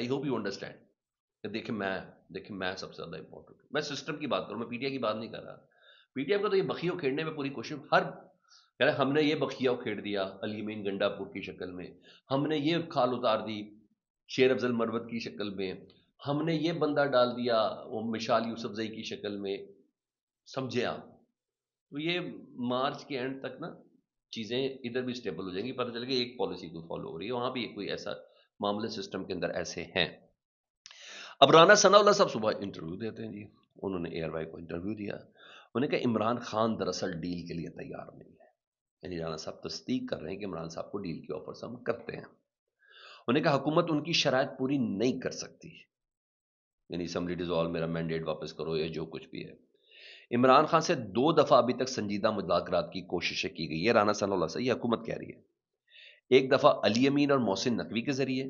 I hope you understand. دیکھیں میں سب سے زیادہ امپورٹنٹ ہوں. میں سسٹم کی بات کروں, میں پی ٹی آئی کی بات نہیں کر رہا. پی ٹی آئی کا تو یہ بخیہ کھیڑنے میں پوری کوشش, ہم نے یہ بخیہ کھیڑ دیا علی امین گنڈا پور کی شکل میں, ہم نے یہ کھال اتار دی شیر افضل مروت کی شکل میں, ہم نے یہ بندہ ڈال دیا وہ مشال یوسف زئی کی شکل میں. سمجھے آپ؟ تو یہ مارچ کے اینڈ تک نا چیزیں ادھر بھی سٹیبل ہو جائیں گی, پتہ چلے گا ایک پالیسی کو فالو ہو رہی ہے, وہاں بھی کوئی ایسا معاملے سسٹم کے اندر ایسے ہیں. اب رانا ثناء اللہ صاحب صبح انٹرویو دیتے ہیں جی, انہوں نے اے آر وائی کو انٹرویو دیا. انہوں نے کہا عمران خان دراصل ڈیل کے لیے تیار نہیں ہے. یعنی رانا صاحب تصدیق کر رہے ہیں کہ عمران صاحب کو ڈیل کی آفرز ہم کرتے ہیں. انہوں نے کہا حکومت ان کی شرائط پوری نہیں کر سکتی, یعنی اسمبلی ڈیزالو, میرا مینڈیٹ واپس کرو, یا جو کچھ بھی ہے. عمران خان سے 2 دفعہ ابھی تک سنجیدہ مذاکرات کی کوششیں کی گئی. یہ رانا ثناء اللہ سے یہ حکومت کہہ رہی ہے. ایک دفعہ علی امین اور محسن نقوی کے ذریعے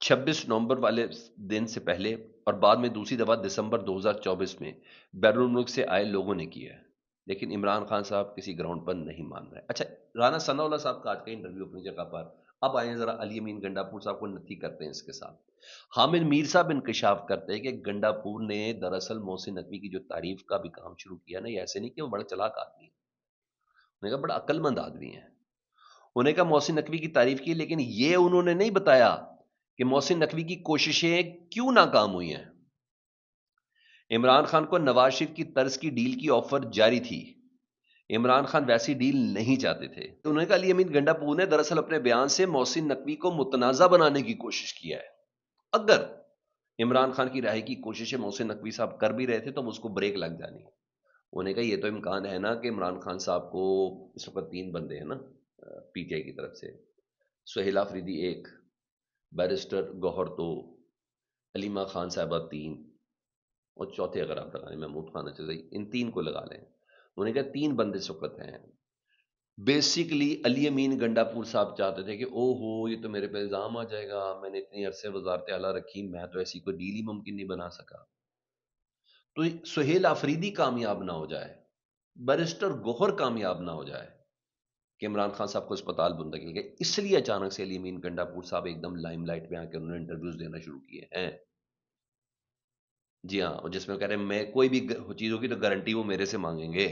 26 نومبر والے دن سے پہلے, اور بعد میں دوسری دفعہ دسمبر 2024 میں بیرون ملک سے آئے لوگوں نے کیا ہے. لیکن عمران خان صاحب کسی گراؤنڈ پر نہیں مان رہے. اچھا, رانا ثناء اللہ صاحب کا آج کا انٹرویو اپنی جگہ پر. اب آئیں ذرا علی امین گنڈا پور صاحب کو نتھی کرتے ہیں اس کے ساتھ. حامد میر صاحب انکشاف کرتے ہیں کہ گنڈا پور نے دراصل محسن نقوی کی جو تعریف کا بھی کام شروع کیا نا, یہ ایسے نہیں کہ وہ بڑا چلاک آدمی ہے, انہوں نے کہا بڑا عقل مند آدمی ہے. انہوں نے کہا محسن نقوی کی تعریف کی, لیکن یہ انہوں نے نہیں بتایا کہ محسن نقوی کی کوششیں کیوں ناکام ہوئی ہیں. عمران خان کو نواز شریف کی طرز کی ڈیل کی آفر جاری تھی, عمران خان ویسی ڈیل نہیں چاہتے تھے. انہوں نے کہا علی امین گنڈا پور نے دراصل اپنے بیان سے محسن نقوی کو متنازع بنانے کی کوشش کیا ہے. اگر عمران خان کی رہائی کی کوششیں محسن نقوی صاحب کر بھی رہے تھے تو اس کو بریک لگ جانی. انہوں نے کہا یہ تو امکان ہے نا کہ عمران خان صاحب کو, اس وقت 3 بندے ہیں نا پی ٹی آئی کی طرف سے, سہیل آفریدی 1, بیرسٹر گوہر 2, علیمہ خان صاحبہ 3, اور چوتھے اگر آپ لگائیں محمود خان اچھا, ان 3 کو لگا لیں. انہوں نے کہا 3 بندے اس وقت ہیں. بیسیکلی علی امین گنڈا پور صاحب چاہتے تھے کہ او ہو یہ تو میرے پہ الزام آ جائے گا, میں نے اتنی عرصے وزارت اعلیٰ رکھی, میں تو ایسی کوئی ڈیل ہی ممکن نہیں بنا سکا. تو سہیل آفریدی کامیاب نہ ہو جائے, بیرسٹر گوہر کامیاب نہ ہو جائے کہ عمران خان صاحب کو اسپتال منتقل کیا, اس لیے اچانک سے علی امین گنڈا پور صاحب ایک دم لائم لائٹ میں آ کے انہوں نے انٹرویوز دینا شروع کیے ہیں. جی ہاں, جس میں کہہ رہے ہیں میں کوئی بھی چیز ہوگی تو گارنٹی وہ میرے سے مانگیں گے,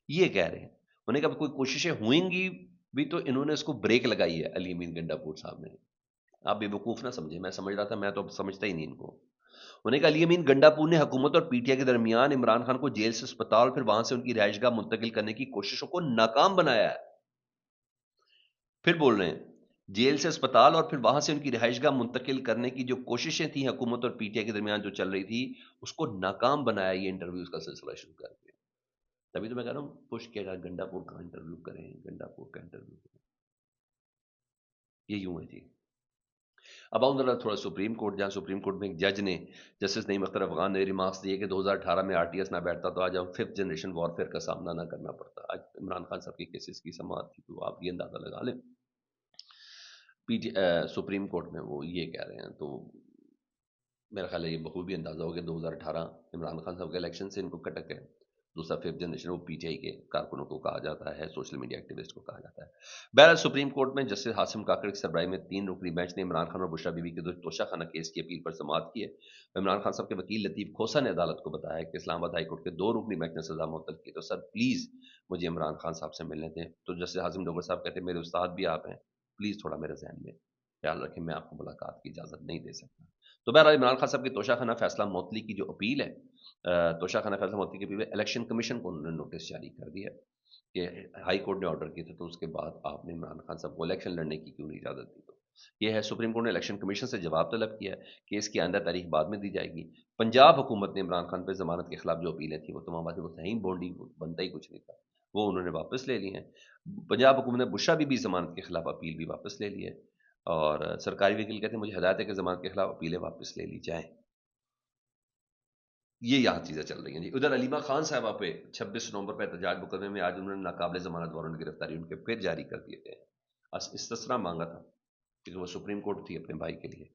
یہ کہہ رہے ہیں. انہوں نے کہا کوئی کوششیں ہوئیں گی بھی تو انہوں نے اس کو بریک لگائی ہے علی امین گنڈا پور صاحب نے. آپ بے وقوف نہ سمجھیں, میں سمجھ رہا تھا, میں تو سمجھتا ہی نہیں ان کو. انہوں نے کہا علی امین گنڈا پور نے حکومت اور پی ٹی آئی کے درمیان عمران خان کو جیل سے اسپتال اور پھر وہاں سے ان کی رہائش گاہ منتقل کرنے کی کوششوں کو ناکام بنایا ہے. پھر بول رہے ہیں جیل سے اسپتال اور پھر وہاں سے ان کی رہائش گاہ منتقل کرنے کی جو کوششیں تھیں حکومت اور پی ٹی آئی کے درمیان جو چل رہی تھی, اس کو ناکام بنایا یہ انٹرویوز کا سلسلہ شروع کر کے. تبھی تو میں کہہ رہا ہوں پش کیا جائے گنڈا پور کا انٹرویو کریں, گنڈا پور کا انٹرویو کریں. یہ یوں ہے جی. اب آؤں ذرا تھوڑا سپریم کورٹ, جہاں سپریم کورٹ میں ایک جج نے, جسٹس نعیم اختر افغان نے ریمارکس دیے کہ 2018 میں آر ٹی ایس نہ بیٹھتا تو آج ہم 5th جنریشن وارفیئر کا سامنا نہ کرنا پڑتا. آج عمران خان صاحب کی کیسز کی سماعت تھی, تو آپ یہ اندازہ لگا لیں سپریم کورٹ میں وہ یہ کہہ رہے ہیں. تو میرا خیال ہے یہ بخوبی اندازہ ہو گیا 2018 عمران خان صاحب کے الیکشن سے ان کو کٹک ہے. دوسرا 5th جنریشن وہ پی ٹی آئی کے کارکنوں کو کہا جاتا ہے, سوشل میڈیا ایکٹیوسٹ کو کہا جاتا ہے. بہرحال سپریم کورٹ میں جسٹس حاسم کاکڑ کی سربراہی میں 3 رکنی بینچ نے عمران خان اور بشرا بی بی کے توشہ خانہ کیس کی اپیل پر سماعت کی ہے. عمران خان صاحب کے وکیل لطیف کھوسا نے عدالت کو بتایا کہ اسلام آباد ہائی کورٹ کے 2 رکنی بینچ نے سزا معطل کی, تو سر پلیز مجھے عمران خان صاحب سے ملنے دیں. تو جسٹس حاسم ڈوگر صاحب کہتے ہیں میرے استاد بھی آپ ہیں, پلیز تھوڑا میرے ذہن میں خیال رکھیں, میں آپ کو ملاقات کی اجازت نہیں دے سکتا. تو بہرحال عمران خان صاحب کی توشہ خانہ فیصلہ معطلی کی جو اپیل ہے, توشہ خانہ فیصلہ معطلی کی اپیل, الیکشن کمیشن کو انہوں نے نوٹس جاری کر دیا کہ ہائی کورٹ نے آرڈر کیا تھا, تو اس کے بعد آپ نے عمران خان صاحب کو الیکشن لڑنے کی کیوں نہیں اجازت دی. تو یہ ہے سپریم کورٹ نے الیکشن کمیشن سے جواب طلب کیا ہے کہ اس کی آئندہ تاریخ بعد میں دی جائے گی. پنجاب حکومت نے عمران خان پہ ضمانت کے خلاف جو اپیلیں تھیں وہ تمام باتیں وہ صحیح بونڈنگ بنتا ہی کچھ نہیں تھا, وہ انہوں نے واپس لے لی ہیں. پنجاب حکومت نے بشرا بی بی ضمانت کے خلاف اپیل بھی واپس لے لی ہے, اور سرکاری وکیل کہتے ہیں مجھے ہدایت ہے کہ ضمانت کے خلاف اپیلیں واپس لے لی جائیں. یہ یہاں چیزیں چل رہی ہیں جی. ادھر علیمہ خان صاحبہ پہ 26 نومبر پہ احتجاج مقدمے میں آج انہوں نے ناقابل ضمانت وارنٹ گرفتاری ان کے پھر جاری کر دیے گئے. استثنا مانگا تھا کیونکہ وہ سپریم کورٹ تھی اپنے بھائی کے لیے,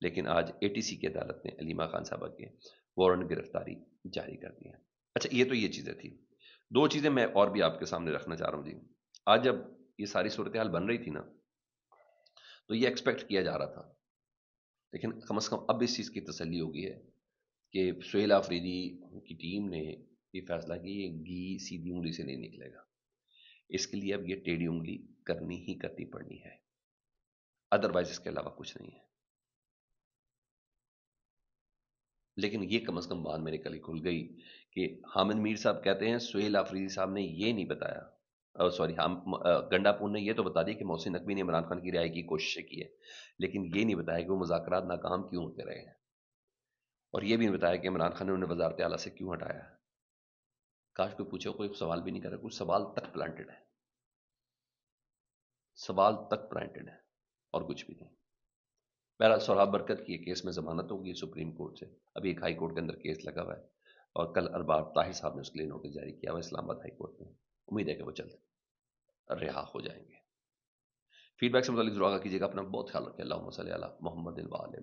لیکن آج اے ٹی سی کی عدالت نے علیمہ خان صاحبہ کے وارنٹ گرفتاری جاری کر دی ہے. اچھا یہ تو یہ چیزیں تھیں. 2 چیزیں میں اور بھی آپ کے سامنے رکھنا چاہ رہا ہوں جی. آج جب یہ ساری صورتحال بن رہی تھی نا, تو یہ ایکسپیکٹ کیا جا رہا تھا لیکن کم از کم اب اس چیز کی تسلی ہوگی ہے کہ سہیل آفریدی کی ٹیم نے یہ فیصلہ کہ یہ گھی سیدھی انگلی سے نہیں نکلے گا، اس کے لیے اب یہ ٹیڑھی انگلی کرنی ہی کرنی پڑنی ہے، ادروائز اس کے علاوہ کچھ نہیں ہے۔ لیکن یہ کم از کم بات میرے کل کھل گئی کہ حامد میر صاحب کہتے ہیں سہیل آفریدی صاحب نے یہ نہیں بتایا، سوری گنڈا پور نے یہ تو بتا دیا کہ محسن نقوی نے عمران خان کی رہائی کی کوششیں کی ہے، لیکن یہ نہیں بتایا کہ وہ مذاکرات ناکام کیوں ہوتے رہے ہیں، اور یہ بھی نہیں بتایا کہ عمران خان نے انہیں وزارت اعلیٰ سے کیوں ہٹایا ہے۔ کاش کوئی پوچھو، کوئی سوال بھی نہیں کر رہا، کچھ سوال تک پلانٹڈ ہے، سوال تک پلانٹڈ ہے اور کچھ بھی نہیں۔ بہرحال سہراب برکت کی کیس میں ضمانت ہوگی سپریم کورٹ سے، ابھی ایک ہائی کورٹ کے اندر کیس لگا ہوا ہے، اور کل ارباب طاہر صاحب نے اس کے لیے نوٹس جاری کیا ہوا ہے اسلام آباد ہائی کورٹ میں، امید ہے کہ وہ جلد رہا ہو جائیں گے۔ فیڈ بیک سے متعلق ضرور آگاہ کیجیے گا، اپنا بہت خیال رکھیں، اللہم صلی علی محمد و آل